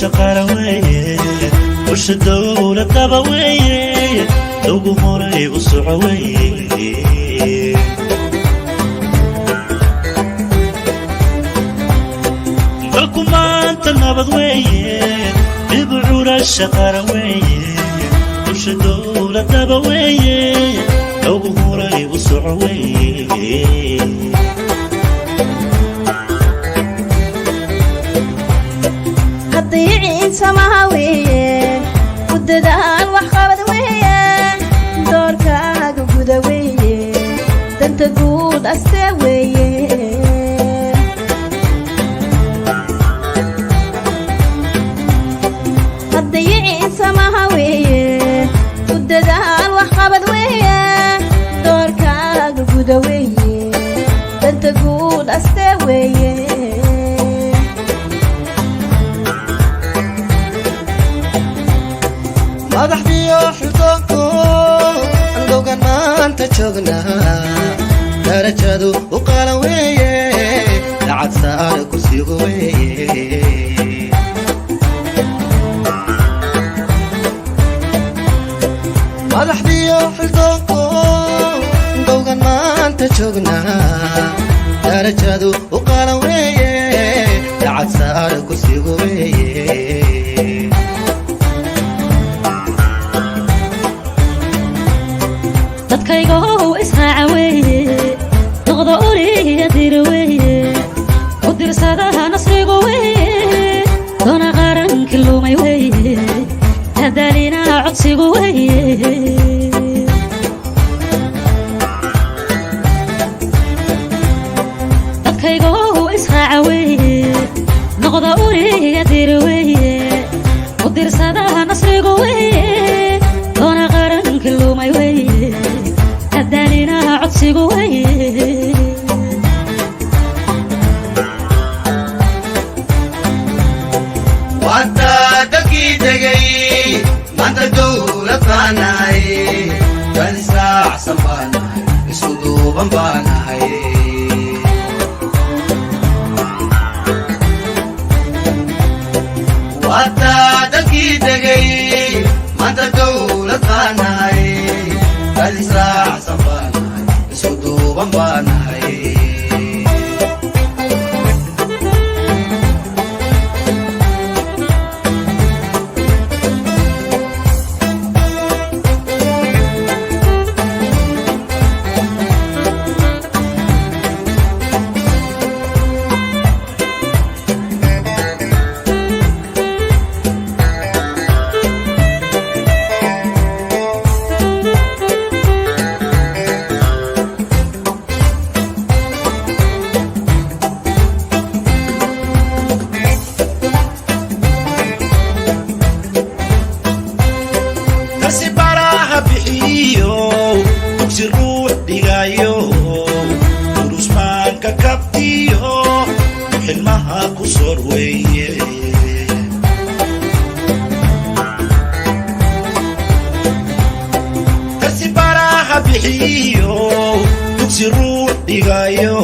شقروي وش الدولة طبوي لو مري وصعوي لكم أنت النبضوي ببعور الشقروي وش الدولة طبوي لو مري وصعوي قطيعين سماوية وددان وحقبض ويا دوركاك وقدوية دنت قود أستوية قطيعين سماوية وددان وحقبض ويا دوركاك وقدوية دنت قود أستوية madaxdiyo xildoonko andowgan maanta joognaa darajadu u qalan weeye lacag saara kursigu weeye madaxdiyo xildoonko andowgan maanta joognaa darajadu u qalan weeye lacag saara kursigu weeye dadkaygo israacaweeye noqdo oriya dirweeye u dirsadaha nasrigu weeye doona qaranki lumay weeye hadaalina codsigu weeye dadkaygo israacaweeye noqdo oriya dirweeye u dirsadaha nasrigu weeye doona qaranki lumay weeye hadaalina codsigu weeye wada dalkii degay maanta dowlad baanahay dad israacsan baanahay isku duuban baanahay wada dalkii degay maanta dowlad baanahay dad israacsan baanahay isku duuban baanahay Dugsi ruux dhigayo